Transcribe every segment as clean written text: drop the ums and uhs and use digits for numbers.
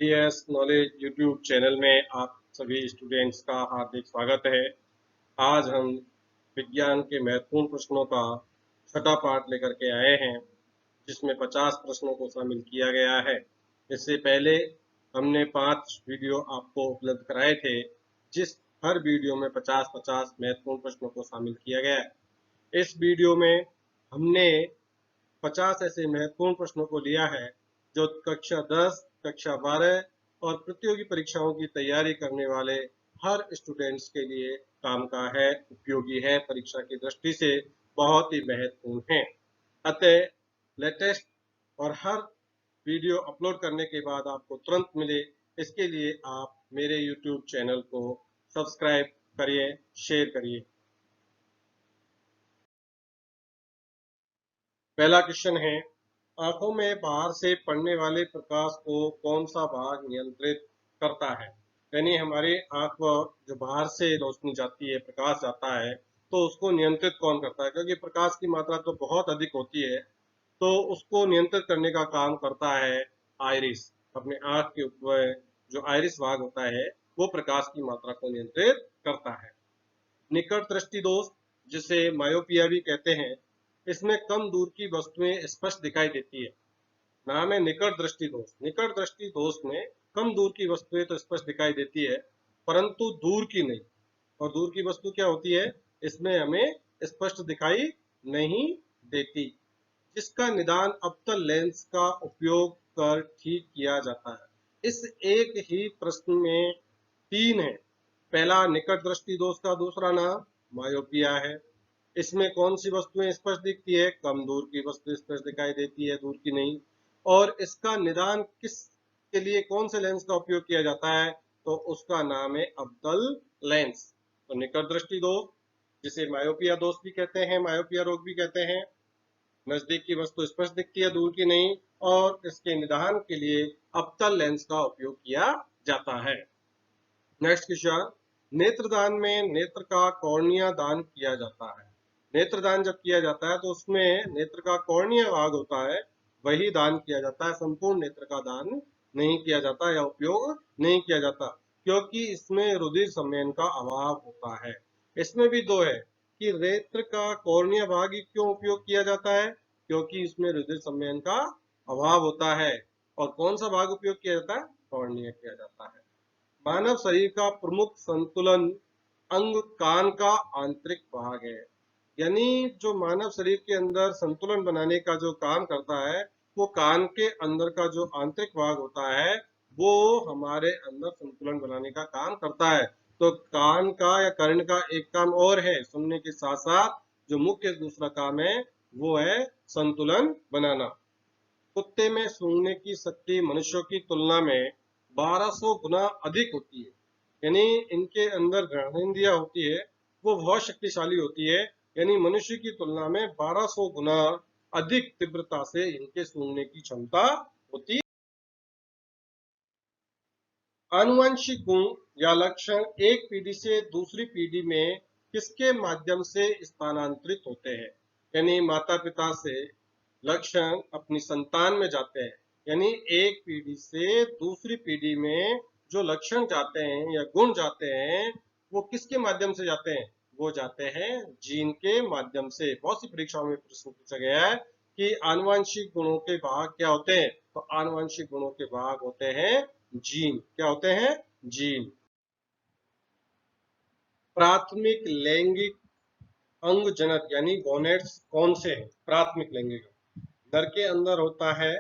GS knowledge YouTube channel में आप सभी स्टूडेंट्स का हार्दिक स्वागत है। आज हम विज्ञान के महत्वपूर्ण प्रश्नों का छठा पार्ट लेकर के आए हैं, जिसमें 50 प्रश्नों को शामिल किया गया है। इससे पहले हमने 5 वीडियो आपको उपलब्ध कराए थे, जिस हर वीडियो में 50-50 महत्वपूर्ण प्रश्नों को शामिल किया गया है। इस वीडियो में हमने 50 ऐसे महत्वपूर्ण प्रश्नों को लिया है जो कक्षा 10, कक्षा 12 और प्रतियोगी परीक्षाओं की तैयारी करने वाले हर स्टूडेंट्स के लिए काम का है, उपयोगी है, परीक्षा की दृष्टि से बहुत ही महत्वपूर्ण है। अतः लेटेस्ट और हर वीडियो अपलोड करने के बाद आपको तुरंत मिले, इसके लिए आप मेरे यूट्यूब चैनल को सब्सक्राइब करिए, शेयर करिए। पहला क्वेश्चन है, आंखों में बाहर से पड़ने वाले प्रकाश को कौन सा भाग नियंत्रित करता है? यानी हमारी आंख पर जो बाहर से रोशनी जाती है, प्रकाश जाता है, तो उसको नियंत्रित कौन करता है? क्योंकि प्रकाश की मात्रा तो बहुत अधिक होती है, तो उसको नियंत्रित करने का काम करता है आइरिस। अपने आंख के ऊपर जो आइरिस भाग होता है, वो प्रकाश की मात्रा को नियंत्रित करता है। निकट दृष्टि दोष, जिसे मायोपिया भी कहते हैं, इसमें कम दूर की वस्तुएं स्पष्ट दिखाई देती है। नाम है निकट दृष्टि दोष। निकट दृष्टि दोष में कम दूर की वस्तुएं तो स्पष्ट दिखाई देती है, परंतु दूर की नहीं। और दूर की वस्तु क्या होती है? इसमें हमें स्पष्ट दिखाई नहीं देती, जिसका निदान अवतल लेंस का उपयोग कर ठीक किया जाता है। इस एक ही प्रश्न में 3 है। पहला निकट दृष्टि दोष का दूसरा नाम मायोपिया है। इसमें कौन सी वस्तुएं स्पष्ट दिखती है? कम दूर की वस्तु स्पष्ट दिखाई देती है, दूर की नहीं। और इसका निदान किस के लिए कौन से लेंस का उपयोग किया जाता है? तो उसका नाम है अवतल लेंस। तो निकट दृष्टि दोष, जिसे मायोपिया दोष भी कहते हैं, मायोपिया रोग भी कहते हैं, नजदीक की वस्तु स्पष्ट दिखती है, दूर की नहीं, और इसके निदान के लिए अवतल लेंस का उपयोग किया जाता है। नेक्स्ट क्वेश्चन, नेत्रदान में नेत्र का कॉर्निया दान किया जाता है। नेत्रदान जब किया जाता है तो उसमें नेत्र का कॉर्निया भाग होता है, वही दान किया जाता है। संपूर्ण नेत्र का दान नहीं किया जाता या उपयोग नहीं किया जाता, क्योंकि इसमें रुधिर संचयन का अभाव होता है। इसमें भी दो है कि नेत्र का कॉर्निया भाग ही क्यों उपयोग किया जाता है? क्योंकि इसमें रुधिर संचयन का अभाव होता है। और कौन सा भाग उपयोग किया जाता है? कॉर्निया किया जाता है। मानव शरीर का प्रमुख संतुलन अंग कान का आंतरिक भाग है। यानी जो मानव शरीर के अंदर संतुलन बनाने का जो काम करता है, वो कान के अंदर का जो आंतरिक भाग होता है, वो हमारे अंदर संतुलन बनाने का काम करता है। तो कान का या कर्ण का एक काम और है, सुनने के साथ साथ जो मुख्य दूसरा काम है वो है संतुलन बनाना। कुत्ते में सूंघने की शक्ति मनुष्यों की तुलना में 1200 गुना अधिक होती है। यानी इनके अंदर घ्राणेंद्रियां होती है, वो बहुत शक्तिशाली होती है। यानी मनुष्य की तुलना में 1200 गुना अधिक तीव्रता से इनके सूंघने की क्षमता होती है। आनुवंशिक गुण या लक्षण एक पीढ़ी से दूसरी पीढ़ी में किसके माध्यम से स्थानांतरित होते हैं? यानी माता पिता से लक्षण अपनी संतान में जाते हैं। यानी एक पीढ़ी से दूसरी पीढ़ी में जो लक्षण जाते हैं या गुण जाते हैं, वो किसके माध्यम से जाते हैं? वो जाते हैं जीन के माध्यम से। बहुत सी परीक्षाओं में प्रश्न पूछा गया है कि आनुवंशिक गुणों के भाग क्या होते हैं? तो आनुवंशिक गुणों के भाग होते हैं जीन। क्या होते हैं? जीन। प्राथमिक लैंगिक अंग जनक यानी गोनेट्स कौन से हैं? प्राथमिक लैंगिक नर के अंदर होता है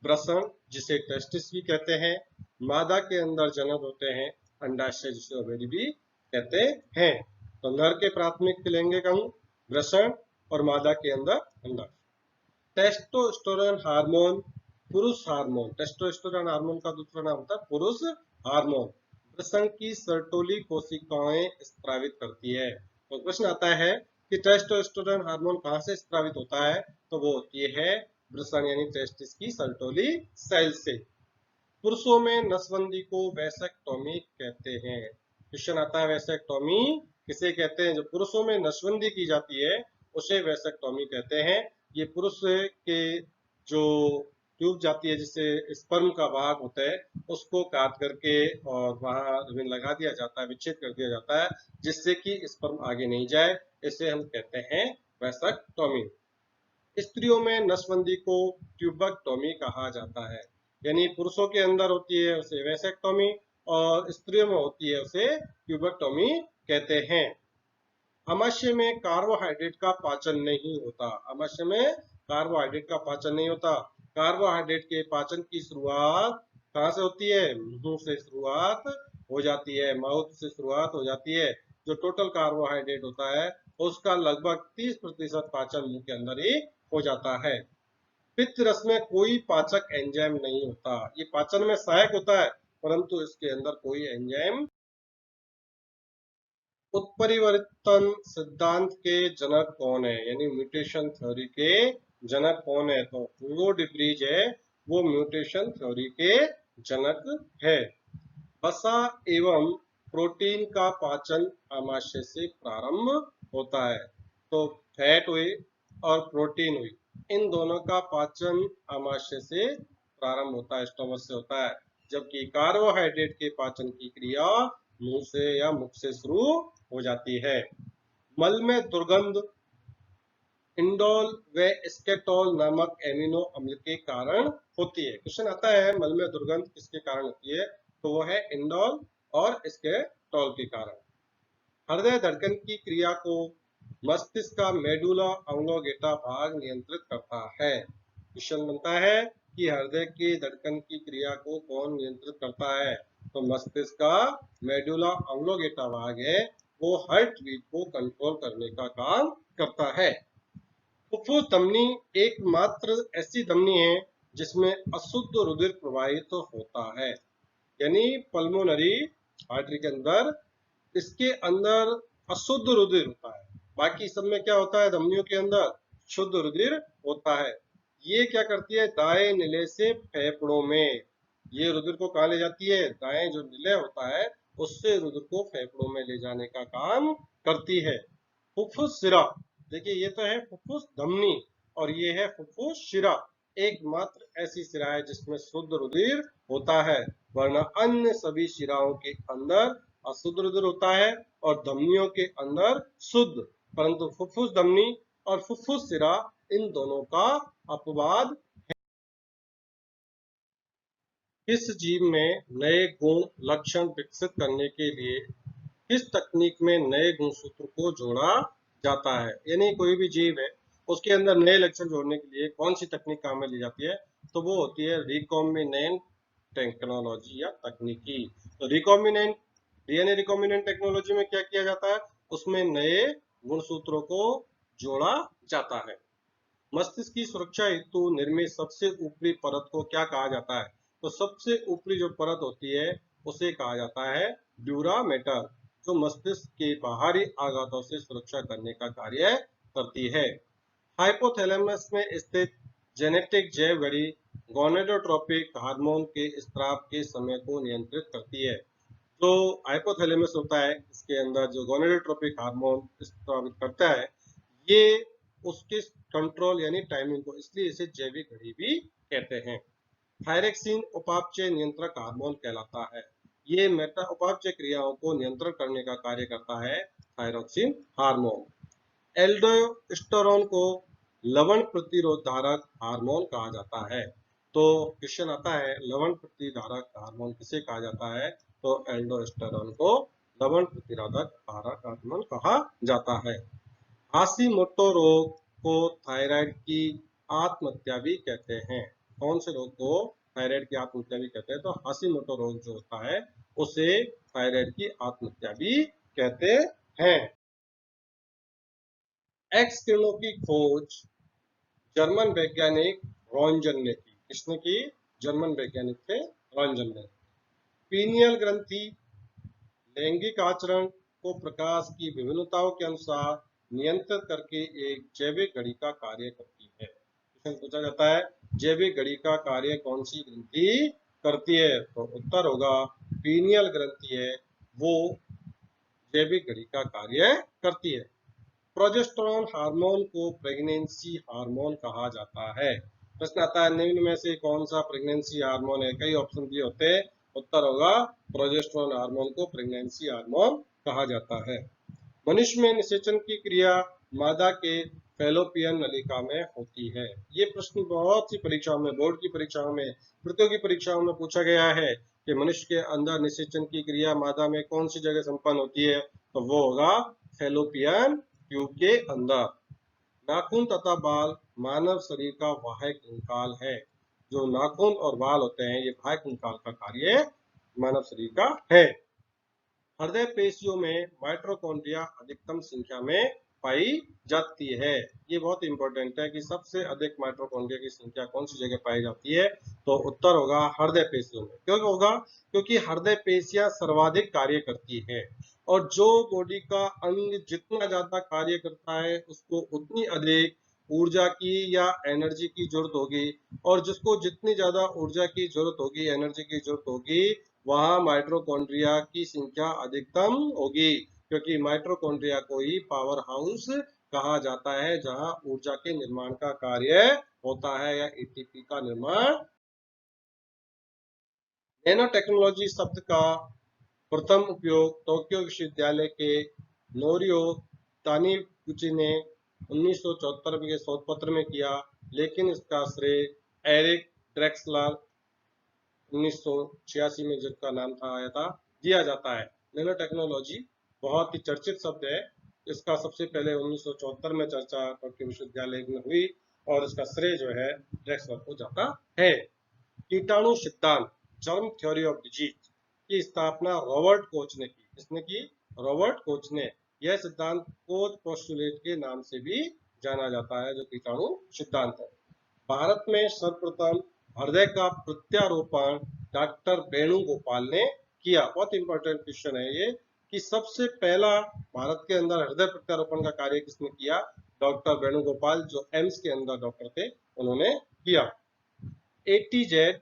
वृषण, जिसे टेस्टिस भी कहते हैं। मादा के अंदर जनक होते हैं अंडाशय, जिसे ओवरी भी कहते हैं। तो नर के प्राथमिक लैंगिक अंग वृषण और मादा के अंदर अंडाशय। टेस्टोस्टेरोन हार्मोन पुरुष हार्मोन। टेस्टोस्टेरोन हार्मोन का दूसरा नाम होता है पुरुष हार्मोन। वृषण की सर्टोली कोशिकाएं स्त्रावित करती है। तो प्रश्न आता है कि टेस्टोस्टेरोन हार्मोन कहां से स्त्रावित होता है? तो वो होती है वृषण यानी टेस्टिस की सर्टोली सेल से। पुरुषों में नसबंदी को वैसेक्टोमी कहते हैं। क्वेश्चन आता है वैसेक्टोमी किसे कहते हैं? जो पुरुषों में नसबंदी की जाती है उसे वैसेक्टोमी कहते हैं। ये पुरुष के जो ट्यूब जाती है जिससे स्पर्म का भाग होता है, उसको काट करके और वहां रिबन लगा दिया जाता है, विच्छेद कर दिया जाता है, जिससे कि स्पर्म आगे नहीं जाए। इसे हम कहते हैं वैसेक्टोमी। स्त्रियों में नसबंदी को ट्यूबेक्टोमी कहा जाता है। यानी पुरुषों के अंदर होती है उसे वैसेक्टोमी, और स्त्रियों में होती है उसे ट्यूबेक्टोमी कहते हैं। आमाशय में कार्बोहाइड्रेट का पाचन नहीं होता। आमाशय में कार्बोहाइड्रेट का पाचन नहीं होता। कार्बोहाइड्रेट के पाचन की शुरुआत कहाँ से होती है? मुंह से शुरुआत हो जाती है, माउथ से शुरुआत हो जाती है। जो टोटल कार्बोहाइड्रेट होता है उसका लगभग 30% पाचन मुंह के अंदर ही हो जाता है। पित्त रस में कोई पाचक एंजाइम नहीं होता। ये पाचन में सहायक होता है, परंतु इसके अंदर कोई एंजाइम। उत्परिवर्तन सिद्धांत के जनक कौन है? यानी म्यूटेशन थ्योरी के जनक कौन है? तो ह्यूगो डी व्रीज है, वो म्यूटेशन थ्योरी के जनक है। वसा एवं प्रोटीन का पाचन आमाशय से प्रारंभ होता है। तो फैट हुई और प्रोटीन हुई, इन दोनों का पाचन आमाशय से प्रारंभ होता है, स्टमक से होता है। जबकि कार्बोहाइड्रेट के पाचन की क्रिया मुंह से या मुख से शुरू हो जाती है। मल में दुर्गंध इंडोल व स्केटोल नामक एमिनो अम्ल के कारण होती है। क्वेश्चन आता है मल में दुर्गंध किसके कारण होती है? तो वो है इंडोल और स्केटोल के कारण। हृदय धड़कन की क्रिया को मस्तिष्क का मेडुला ऑब्लोंगेटा भाग नियंत्रित करता है। क्वेश्चन बनता है कि हृदय की धड़कन की क्रिया को कौन नियंत्रित करता है? तो मस्तिष्क का मेडुला ऑब्लोंगेटा भाग है, वो हार्ट बीट को कंट्रोल करने का काम करता है। फुफ्फुस धमनी एकमात्र ऐसी धमनी है जिसमें अशुद्ध रुधिर प्रवाहित होता है। यानी पल्मोनरी आर्टरी के अंदर, इसके अंदर अशुद्ध रुधिर होता है। बाकी सब में क्या होता है? धमनियों के अंदर शुद्ध रुधिर होता है। ये क्या करती है? दाएं निले से फेफड़ों में ये रुधिर को कहाँ ले जाती है? दाएं जो निले होता है उससे रुधिर को फेफड़ों में ले जाने का काम करती है। फुफ्फुस शिरा, देखिए ये तो है फुफ्फुस धमनी और ये है फुफ्फुस शिरा। एकमात्र ऐसी शिरा है जिसमें शुद्ध रुधिर होता है, वरना अन्य सभी शिराओं के अंदर अशुद्ध रुधिर होता है और धमनियों के अंदर शुद्ध। परंतु फुफ्फुस धमनी और फुफ्फुस शिरा, इन दोनों का अपवाद। किस जीव में नए गुण लक्षण विकसित करने के लिए किस तकनीक में नए गुणसूत्र को जोड़ा जाता है? यानी कोई भी जीव है उसके अंदर नए लक्षण जोड़ने के लिए कौन सी तकनीक काम में ली जाती है? तो वो होती है रिकॉम्बिनेंट टेक्नोलॉजी या तकनीकी। तो रिकॉम्बिनेंट डीएनए रिकॉम्बिनेंट टेक्नोलॉजी में क्या किया जाता है? उसमें नए गुणसूत्रों को जोड़ा जाता है। मस्तिष्क की सुरक्षा हेतु निर्मित सबसे ऊपरी परत को क्या कहा जाता है? तो सबसे ऊपरी जो परत होती है उसे कहा जाता है ड्यूरा मेटर, जो मस्तिष्क के बाहरी आघातों से सुरक्षा करने का कार्य करती है। हाइपोथैलेमस में स्थित जेनेटिक जैव घड़ी गोनेडोट्रोपिक हार्मोन के स्त्राव के समय को नियंत्रित करती है। जो हाइपोथैलेमस होता है इसके अंदर जो गोनेडोट्रोपिक हार्मोन स्त्रावित करता है, ये उसके कंट्रोल यानी टाइमिंग को, इसलिए इसे जैविक घड़ी भी कहते हैं। थायरेक्सिन उपापचय नियंत्रक हार्मोन कहलाता है। ये मेटा उपापचय क्रियाओं को नियंत्रण करने का कार्य करता है थायरोक्सिन हार्मोन। एल्डोस्टेरोन को लवण प्रतिरोधक हार्मोन कहा जाता है। तो क्वेश्चन आता है लवण प्रतिरोधक हार्मोन किसे कहा जाता है? तो एल्डोस्टेरोन को लवण प्रतिरोधक हार्मोन कहा जाता है। हाशिमोटो रोग को थायराइड की आत्महत्या भी कहते हैं। कौन से रोग को थायराइड की आत्महत्या भी कहते हैं? तो हाशिमोटो रोग जो होता है उसे थायराइड की आत्महत्या भी कहते हैं। एक्स किरणों की खोज जर्मन वैज्ञानिक रोन्टगन ने की। किसने की? जर्मन वैज्ञानिक थे रोन्टगन ने। पीनियल ग्रंथि लैंगिक आचरण को प्रकाश की विभिन्नताओं के अनुसार नियंत्रित करके एक जैविक घड़ी का कार्य करती है। क्वेश्चन पूछा जाता है जैविक घड़ी का कार्य कौन सी ग्रंथि करती है? तो उत्तर होगा पीनियल ग्रंथि है, वो जैविक घड़ी का कार्य करती है। प्रोजेस्टेरोन हार्मोन को प्रेगनेंसी हार्मोन कहा जाता है। प्रश्न आता है निम्न में से कौन सा प्रेगनेंसी हार्मोन है? कई ऑप्शन दिए होते हैं, उत्तर होगा प्रोजेस्टेरोन हार्मोन को प्रेगनेंसी हार्मोन कहा जाता है। मनुष्य में निषेचन की क्रिया मादा के फैलोपियन नलिका में होती है। ये प्रश्न बहुत सी परीक्षाओं में, बोर्ड की परीक्षाओं में, प्रतियोगी परीक्षाओं में पूछा गया है कि मनुष्य के अंदर निषेचन की क्रिया मादा में कौन सी जगह संपन्न होती है, तो वो होगा फैलोपियन ट्यूब के अंदर। नाखून तथा बाल मानव शरीर का बाह्य कंकाल है। जो नाखून और बाल होते हैं ये बाह्य कंकाल का कार्य मानव शरीर का है। हृदय पेशियों में माइटोकॉन्ड्रिया अधिकतम संख्या में पाई जाती है। ये बहुत इंपॉर्टेंट है कि सबसे अधिक माइटोकॉन्ड्रिया की संख्या कौन सी जगह पाई जाती है, तो उत्तर होगा हृदय पेशियों में। क्यों होगा? क्योंकि हृदय पेशियां सर्वाधिक कार्य करती है और जो बॉडी का अंग जितना ज्यादा कार्य करता है उसको उतनी अधिक ऊर्जा की या एनर्जी की जरूरत होगी, और जिसको जितनी ज्यादा ऊर्जा की जरूरत होगी, एनर्जी की जरूरत होगी, वहां माइटोकॉन्ड्रिया की संख्या अधिकतम होगी, क्योंकि माइटोकॉन्ड्रिया को ही पावर हाउस कहा जाता है, जहां ऊर्जा के निर्माण का कार्य होता है या एटीपी का निर्माण। नैनो टेक्नोलॉजी शब्द का प्रथम उपयोग टोक्यो विश्वविद्यालय के नोरियो तानीगुची ने 1974 के शोध पत्र में किया, लेकिन इसका श्रेय एरिक ड्रेक्सलर 1986 में जिसका नाम था आया था दिया जाता है। नैनो टेक्नोलॉजी बहुत ही चर्चित शब्द है। इसका सबसे पहले 1974 में चर्चा टोक्यो विश्वविद्यालय में हुई और इसका श्रेय जो है ड्रेक्सलर को जाता है। कीटाणु सिद्धांत जर्म थ्योरी ऑफ डिजीज की स्थापना रॉबर्ट कोच ने की। इसने की रॉबर्ट कोच ने। यह सिद्धांत कोच पोस्टुलेट के नाम से भी जाना जाता है, जो कीटाणु सिद्धांत है। भारत में सर्वप्रथम हृदय का प्रत्यारोपण डॉक्टर वेणुगोपाल ने किया। बहुत इंपॉर्टेंट क्वेश्चन है ये कि सबसे पहला भारत के अंदर हृदय प्रत्यारोपण का कार्य किसने किया? डॉक्टर वेणुगोपाल, जो एम्स के अंदर डॉक्टर थे, उन्होंने किया। एटीजेड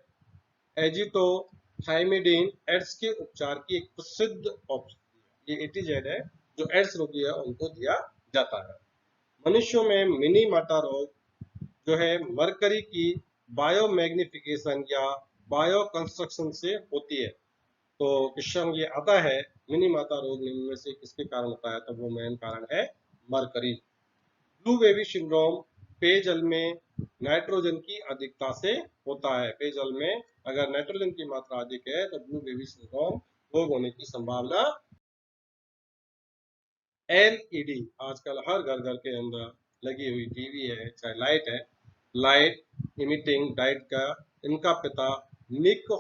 एजिथ्रोमाइसिन एड्स के उपचार की एक प्रसिद्ध औषधि। ये एटीजेड है जो एड्स रोगी है उनको दिया जाता है। मनुष्यों में मिनी माता रोग जो है मरकरी की बायोमैग्निफिकेशन या बायो कंस्ट्रक्शन से होती है। तो क्वेश्चन ये आता है मिनी माता रोग निम्न में से किसके कारण होता है, तो वो मेन कारण है मरकरी। ब्लू बेबी सिंड्रोम पेयजल में नाइट्रोजन की अधिकता से होता है। पेयजल में अगर नाइट्रोजन की मात्रा अधिक है तो ब्लू बेबी सिंड्रोम रोग होने की संभावना। एलईडी आजकल हर घर घर के अंदर लगी हुई टीवी है, चाहे लाइट है, लाइट इमिटिंग डाइट का इनका पिता निक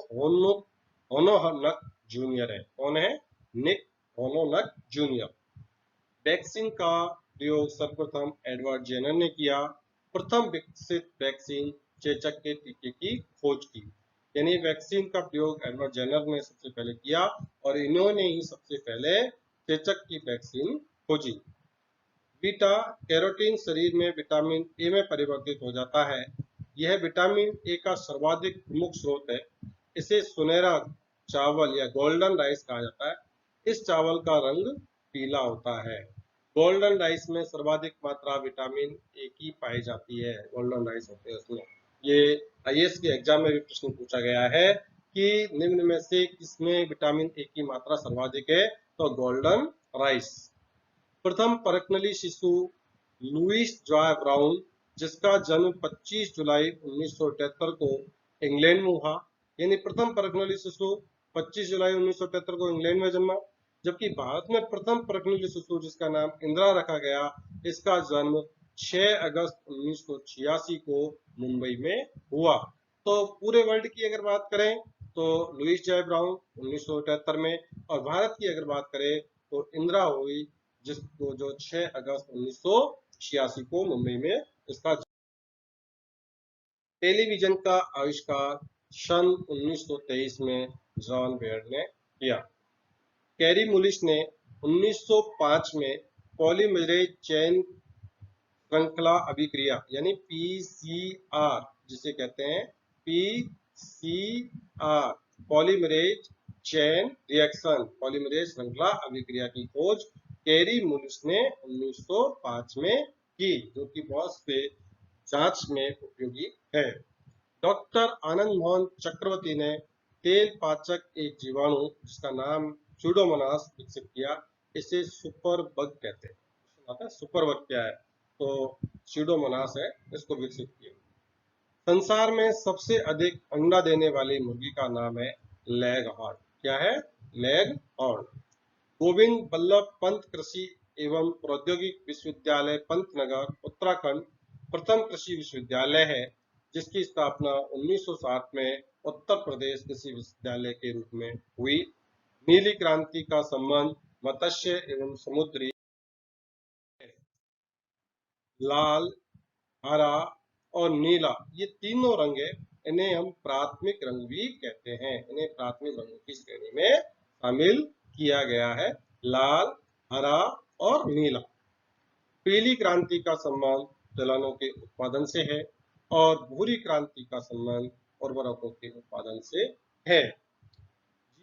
होनोनक जूनियर है। कौन है? निक होनोनक जूनियर। वैक्सीन का प्रयोग सर्वप्रथम एडवर्ड जेनर ने किया। प्रथम विकसित वैक्सीन चेचक के टीके की खोज की। यानी वैक्सीन का प्रयोग एडवर्ड जेनर ने सबसे पहले किया और इन्होंने ही सबसे पहले चेचक की वैक्सीन खोजी। बीटा कैरोटीन शरीर में विटामिन ए में परिवर्तित हो जाता है। यह विटामिन ए का सर्वाधिक प्रमुख स्रोत है। इसे सुनहरा चावल या गोल्डन राइस कहा जाता है। इस चावल का रंग पीला होता है। गोल्डन राइस में सर्वाधिक मात्रा विटामिन ए की पाई जाती है। गोल्डन राइस होते हैं उसमें। ये आईएएस के एग्जाम में भी प्रश्न पूछा गया है कि निम्न में से किसमें विटामिन ए की मात्रा सर्वाधिक है, तो गोल्डन राइस। प्रथम परखनली शिशु लुइस जॉय ब्राउन, जिसका जन्म 25 जुलाई 1973 को इंग्लैंड में हुआ। यानी प्रथम परखनली शिशु 25 जुलाई 1973 को इंग्लैंड में जन्मा। जबकि भारत में प्रथम परखनली शिशु जिसका नाम इंदिरा रखा गया, इसका जन्म 6 अगस्त 1986 को मुंबई में हुआ। तो पूरे वर्ल्ड की अगर बात करें तो लुइस जॉय ब्राउन 1973 में, और भारत की अगर बात करें तो इंदिरा हुई, जिसको जो 6 अगस्त 1986 को मुंबई में इसका। टेलीविजन का आविष्कार सन 1923 में जॉन बेयर ने किया। कैरी मुलिस ने 1905 में पॉलीमरेज चेन श्रृंखला अभिक्रिया यानी पीसीआर जिसे कहते हैं PCR polymerase chain reaction polymerase श्रृंखला अभिक्रिया की खोज कैरी मुलिस ने 1905 में की, जो कि बहुत से जांच में उपयोगी है। डॉक्टर आनंद मोहन चक्रवर्ती ने तेल पाचक एक जीवाणु जिसका नाम स्यूडोमोनास विकसित किया। इसे सुपर बग कहते हैं। सुपर बग क्या है? तो स्यूडोमोनास है, इसको विकसित किया। संसार में सबसे अधिक अंडा देने वाली मुर्गी का नाम है लैग हॉर्न। क्या है? Leghorn. गोविंद बल्लभ पंत कृषि एवं प्रौद्योगिक विश्वविद्यालय पंतनगर उत्तराखंड प्रथम कृषि विश्वविद्यालय है, जिसकी स्थापना 1960 में उत्तर प्रदेश कृषि विश्वविद्यालय के रूप में हुई। नीली क्रांति का संबंध मत्स्य एवं समुद्री लाल, हरा और नीला, ये तीनों रंग है, इन्हें हम प्राथमिक रंग भी कहते हैं। इन्हें प्राथमिक रंगों की श्रेणी में शामिल किया गया है। लाल, हरा और नीला। पीली क्रांति का संबंध दलहनों के उत्पादन से है और भूरी क्रांति का संबंध उर्वरकों के उत्पादन से है।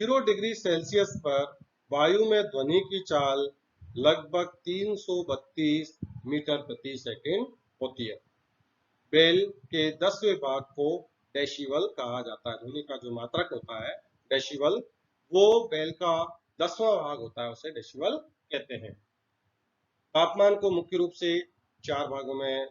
0 डिग्री सेल्सियस पर वायु में ध्वनि की चाल लगभग 332 मीटर प्रति सेकंड होती है। बेल के 10वें भाग को डेसिबल कहा जाता है। ध्वनि का जो मात्रक होता है डेसिबल, वो बेल का 10वां भाग होता है, उसे डेसिबल कहते हैं। तापमान को मुख्य रूप से चार भागों में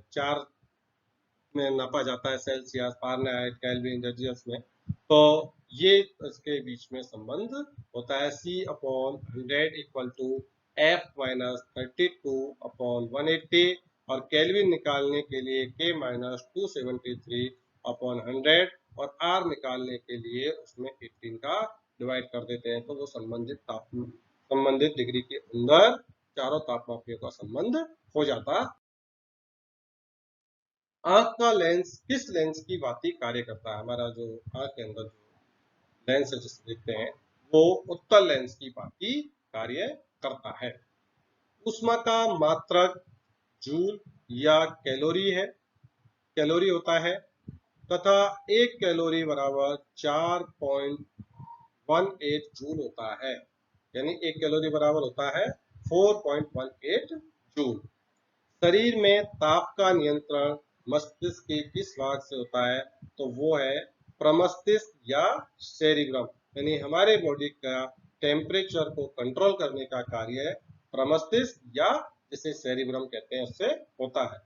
नापा जाता है, सेल्सियस, फारेनहाइट, केल्विन, सेल्सियस में। तो ये इसके बीच में संबंध होता है। C/100 इक्वल टू F-32/180 और केल्विन निकालने के लिए K-273/100 और R निकालने के लिए उसमें 18 का डिवाइड कर देते हैं, तो वो संबंधित डिग्री के अंदर चारों तापमापियों का संबंध हो जाता। आंख का लेंस किस लेंस की भांति कार्य करता है? हमारा जो आंख के अंदर जो लेंस है जिसे देखते हैं, वो उत्तल लेंस की भांति कार्य करता है। ऊष्मा का मात्रक जूल या कैलोरी है, कैलोरी होता है, तथा 1 कैलोरी बराबर 4.18 जूल होता है। यानी 1 कैलोरी बराबर होता है 4.18 जूल। शरीर में ताप का नियंत्रण मस्तिष्क के किस भाग से होता है? तो वो है प्रमस्तिष्क या सेरिब्रम। यानी हमारे बॉडी का टेम्परेचर को कंट्रोल करने का कार्य प्रमस्तिष्क या जिसे सेरिब्रम कहते हैं उससे होता है।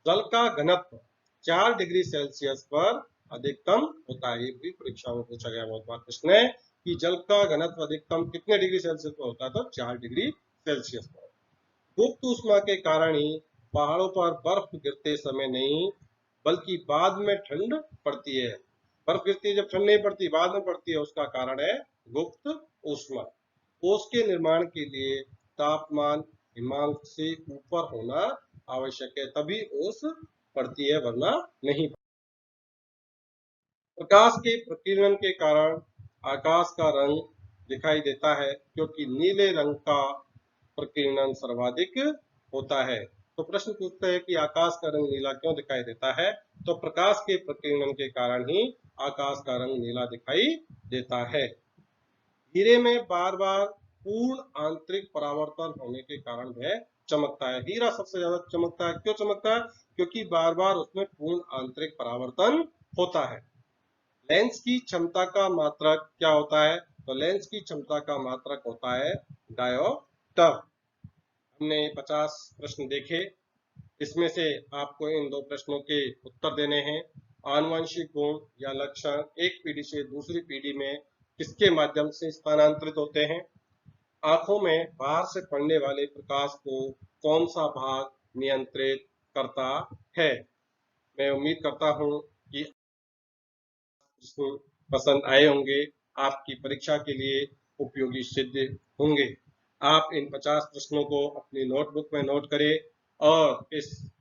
जल का घनत्व 4 डिग्री सेल्सियस पर अधिकतम होता है। ये भी परीक्षा में पूछा गया बहुत बार प्रश्न है कि जल का घनत्व अधिकतम कितने डिग्री सेल्सियस पर होता है? तो 4 डिग्री सेल्सियस पर। गुप्त ऊष्मा के कारण ही पहाड़ों पर बर्फ गिरते समय नहीं बल्कि बाद में ठंड पड़ती है। बर्फ गिरती है जब ठंड नहीं पड़ती, बाद में पड़ती है, उसका कारण है गुप्त ऊष्मा। ओस के निर्माण के लिए तापमान हिमांक से ऊपर होना आवश्यक है, तभी ओस पड़ती है, वरना नहीं। प्रकाश के प्रकीर्णन के कारण आकाश का रंग दिखाई देता है, क्योंकि नीले रंग का प्रकीर्णन सर्वाधिक होता है। तो प्रश्न पूछते हैं कि आकाश का रंग नीला क्यों दिखाई देता है? तो प्रकाश के प्रकीर्णन के कारण ही आकाश का रंग नीला दिखाई देता है। हीरे में बार बार पूर्ण आंतरिक परावर्तन होने के कारण वह चमकता है। हीरा सबसे ज्यादा चमकता है। क्यों चमकता है? क्योंकि बार बार उसमें पूर्ण आंतरिक परावर्तन होता है। लेंस की क्षमता का मात्रक क्या होता है? तो लेंस की क्षमता का मात्रक होता है डायोप्टर। हमने 50 प्रश्न देखे, इसमें से आपको इन 2 प्रश्नों के उत्तर देने हैं। आनुवंशिक गुण या लक्षण एक पीढ़ी से दूसरी पीढ़ी में किसके माध्यम से स्थानांतरित होते हैं? आंखों में बाहर से पड़ने वाले प्रकाश को कौन सा भाग नियंत्रित करता है? मैं उम्मीद करता हूं कि इसको पसंद आए होंगे, आपकी परीक्षा के लिए उपयोगी सिद्ध होंगे। आप इन 50 प्रश्नों को अपनी नोटबुक में नोट करें और इस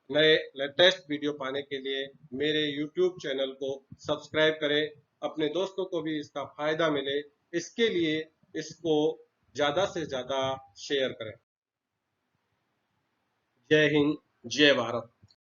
नए लेटेस्ट वीडियो पाने के लिए मेरे YouTube चैनल को सब्सक्राइब करें। अपने दोस्तों को भी इसका फायदा मिले, इसके लिए इसको ज्यादा से ज्यादा शेयर करें। जय हिंद, जय भारत।